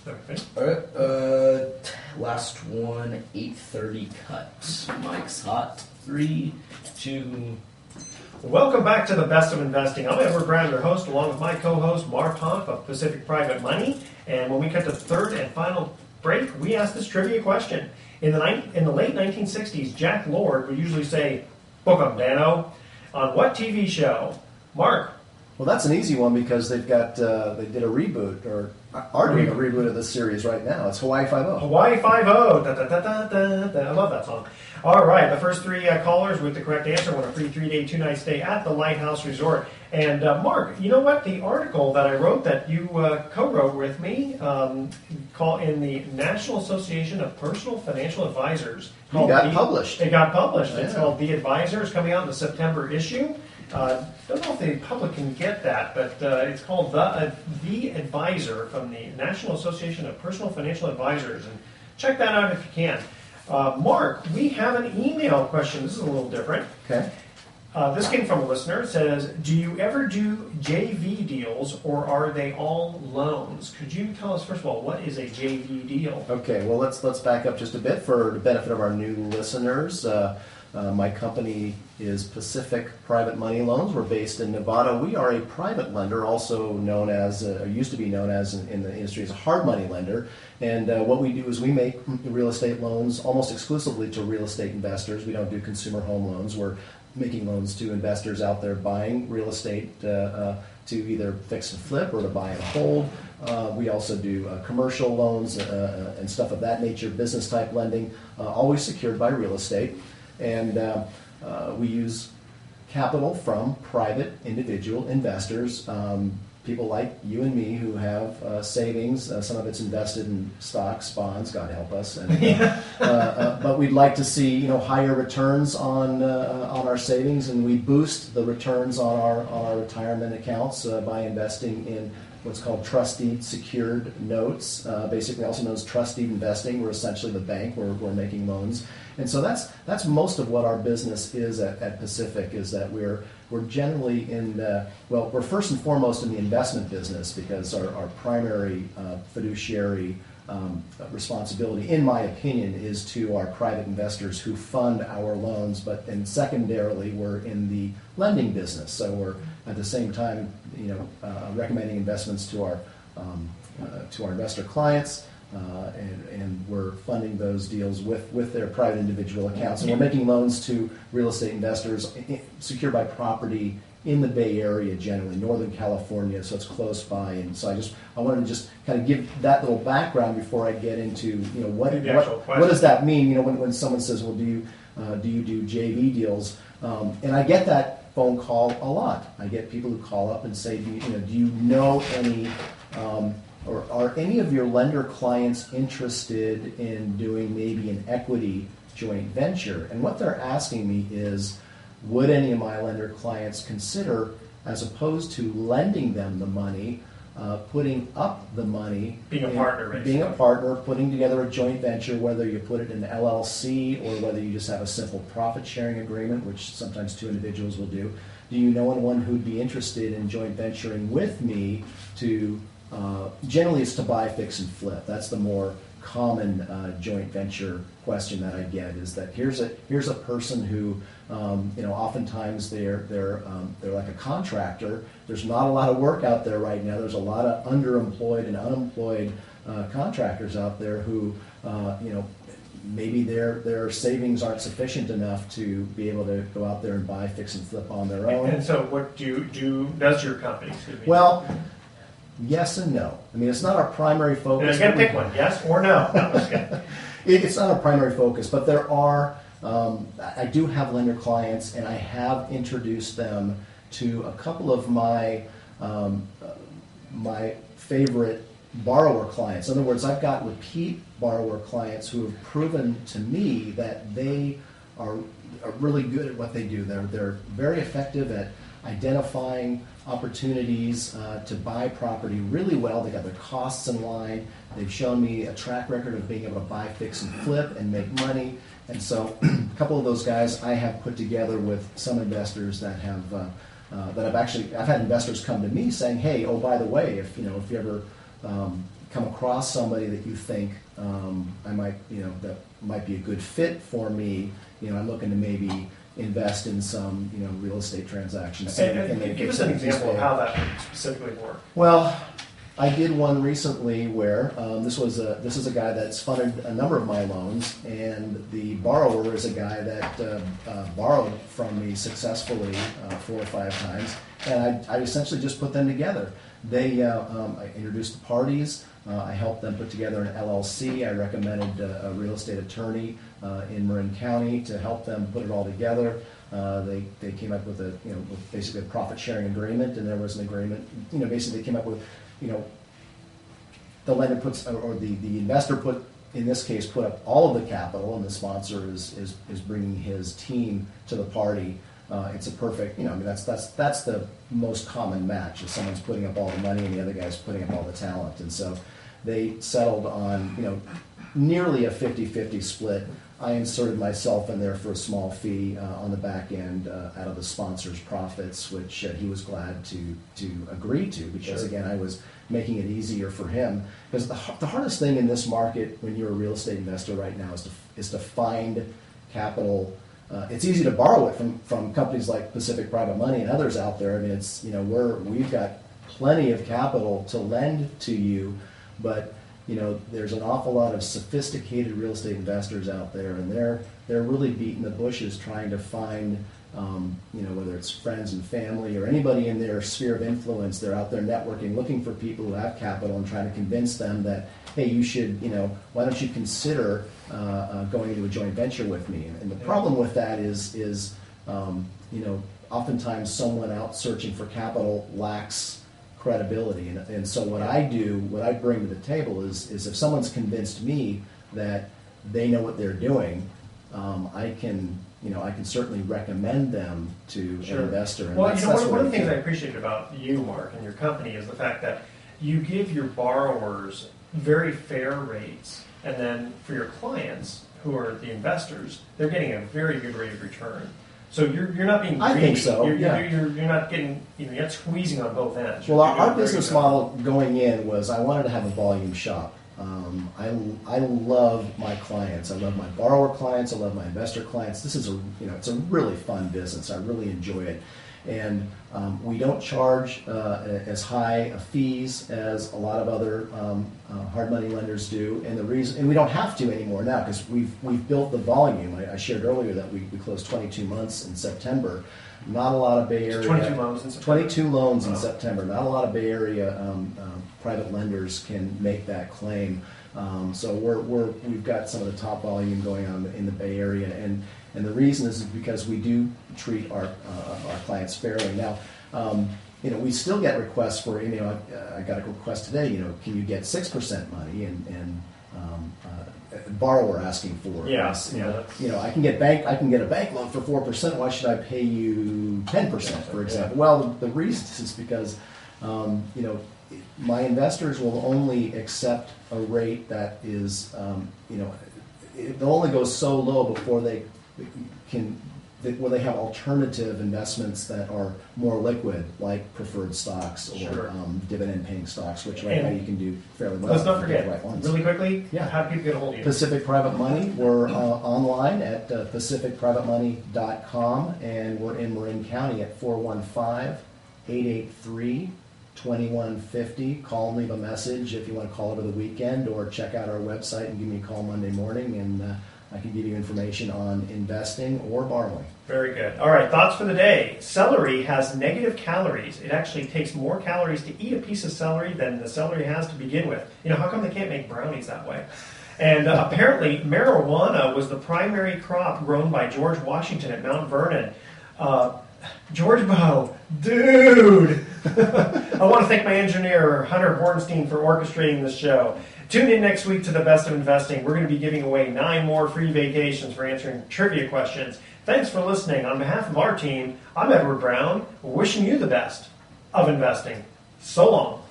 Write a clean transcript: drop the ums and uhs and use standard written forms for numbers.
Okay. All right. Last one, 8:30 cut. Mike's hot. 3, 2. Welcome back to the Best of Investing. I'm Edward Brown, your host, along with my co-host, Mark Hoff of Pacific Private Money. And when we cut to the third and final break, we asked this trivia question. In the late 1960s, Jack Lord would usually say, "Book 'em, Dano." On what TV show? Mark. Well, that's an easy one because they've got they did a reboot or are doing a reboot of this series right now. It's Hawaii Five-0. Hawaii Five-0. Da, da, da, da, da, da. I love that song. All right, the first three callers with the correct answer won a free 3-day, 2-night stay at the Lighthouse Resort. And Mark, you know what? The article that I wrote that you co-wrote with me, called in the National Association of Personal Financial Advisors. It got published. It got published. Yeah. It's called The Advisor. It's coming out in the September issue. Don't know if the public can get that, but it's called The Advisor from the National Association of Personal Financial Advisors. And check that out if you can. Mark, we have an email question. This is a little different. Okay. This came from a listener. It says, do you ever do JV deals or are they all loans? Could you tell us, first of all, what is a JV deal? Okay, well, let's back up just a bit for the benefit of our new listeners. My company is Pacific Private Money Loans. We're based in Nevada. We are a private lender, also known as, or used to be known as in the industry as a hard money lender. And what we do is we make real estate loans almost exclusively to real estate investors. We don't do consumer home loans. We're making loans to investors out there buying real estate to either fix and flip or to buy and hold. We also do commercial loans and stuff of that nature, business type lending, always secured by real estate. And we use capital from private individual investors, people like you and me who have savings. Some of it's invested in stocks, bonds, God help us. And, but we'd like to see higher returns on our savings, and we boost the returns on our retirement accounts by investing in what's called trust deed secured notes, basically also known as trust deed investing. We're essentially the bank where we're making loans. And so that's most of what our business is at Pacific, is that we're generally we're first and foremost in the investment business because our primary fiduciary responsibility, in my opinion, is to our private investors who fund our loans, and secondarily we're in the lending business. So we're at the same time recommending investments to our investor clients. And we're funding those deals with their private individual accounts. And we're making loans to real estate investors secured by property in the Bay Area, generally, Northern California, so it's close by. And so I wanted to just kind of give that little background before I get into what does that mean? When someone says, well, do you do JV deals? And I get that phone call a lot. I get people who call up and say, do you know any or are any of your lender clients interested in doing maybe an equity joint venture? And what they're asking me is, would any of my lender clients consider, as opposed to lending them the money, putting up the money, being a partner, basically. Being a partner, putting together a joint venture, whether you put it in an LLC or whether you just have a simple profit-sharing agreement, which sometimes two individuals will do. Do you know anyone who'd be interested in joint venturing with me to generally it's to buy, fix, and flip. That's the more common joint venture question that I get, is that here's a person who oftentimes they're like a contractor. There's not a lot of work out there right now. There's a lot of underemployed and unemployed contractors out there who maybe their savings aren't sufficient enough to be able to go out there and buy, fix, and flip on their own. And so what does your company? Well, yes and no. I mean, it's not our primary focus. You got to pick one, yes or no. It's not our primary focus, but there are. I do have lender clients, and I have introduced them to a couple of my favorite borrower clients. In other words, I've got repeat borrower clients who have proven to me that they are really good at what they do. They're very effective at identifying opportunities to buy property really well. They got their costs in line. They've shown me a track record of being able to buy, fix, and flip and make money. And so a couple of those guys I have put together with some investors that have I've had investors come to me saying, hey, oh, by the way, if you ever come across somebody that you think I might, that might be a good fit for me, I'm looking to maybe invest in some, real estate transactions. And give us an example of how that would specifically work. Well, I did one recently where this is a guy that's funded a number of my loans, and the borrower is a guy that borrowed from me successfully 4 or 5 times, and I essentially just put them together. I introduced the parties. I helped them put together an LLC. I recommended a real estate attorney in Marin County to help them put it all together. They came up with with basically a profit sharing agreement, and there was an agreement. Basically they came up with, the lender puts, or the investor in this case, put up all of the capital, and the sponsor is bringing his team to the party. It's a perfect, that's the most common match, is someone's putting up all the money and the other guy's putting up all the talent. And so they settled on, nearly a 50-50 split. I inserted myself in there for a small fee on the back end out of the sponsor's profits, which he was glad to agree to, because Sure. Again, I was making it easier for him. Because the hardest thing in this market when you're a real estate investor right now is to find capital. It's easy to borrow it from companies like Pacific Private Money and others out there. I mean, it's we've got plenty of capital to lend to you, but there's an awful lot of sophisticated real estate investors out there, and they're really beating the bushes trying to find, whether it's friends and family or anybody in their sphere of influence. They're out there networking, looking for people who have capital and trying to convince them that, hey, you should, why don't you consider going into a joint venture with me? And the problem with that is oftentimes someone out searching for capital lacks credibility. And so what I bring to the table is if someone's convinced me that they know what they're doing, I can certainly recommend them to an investor. And Well, that's one of the things I I appreciate about you, Mark, and your company is the fact that you give your borrowers very fair rates, and then for your clients, who are the investors, they're getting a very good rate of return. So you're not being greedy. I think so. You're not getting, you're not squeezing on both ends. Well, our business model going in was I wanted to have a volume shop. I love my clients. I love my borrower clients. I love my investor clients. This is it's a really fun business. I really enjoy it. And we don't charge as high fees as a lot of other hard money lenders do, and we don't have to anymore now because we've built the volume. I shared earlier that we closed 22 months in September. Not a lot of Bay Area. 22 loans in September. 22 loans in September. Not a lot of Bay Area private lenders can make that claim. So we've got some of the top volume going on in the Bay Area, and the reason is because we do treat our clients fairly. Now, we still get requests for, I got a request today, can you get 6% money, and borrower asking for this. I can get a bank loan for 4%. Why should I pay you 10%, for example? Well, the reason is because my investors will only accept a rate that is, they'll only go so low before they where they have alternative investments that are more liquid, like preferred stocks or dividend-paying stocks, which right now you can do fairly well. Let's not forget, right ones. really quickly, how do people get a hold of you? Pacific Private Money. We're online at pacificprivatemoney.com, and we're in Marin County at 415-883-2150. Call and leave a message if you want to call over the weekend, or check out our website and give me a call Monday morning, and I can give you information on investing or borrowing. Very good. All right, thoughts for the day. Celery has negative calories. It actually takes more calories to eat a piece of celery than the celery has to begin with. How come they can't make brownies that way? And apparently, marijuana was the primary crop grown by George Washington at Mount Vernon. George Bow, dude! I want to thank my engineer, Hunter Bornstein, for orchestrating this show. Tune in next week to The Best of Investing. We're going to be giving away 9 more free vacations for answering trivia questions. Thanks for listening. On behalf of our team, I'm Edward Brown, wishing you the best of investing. So long.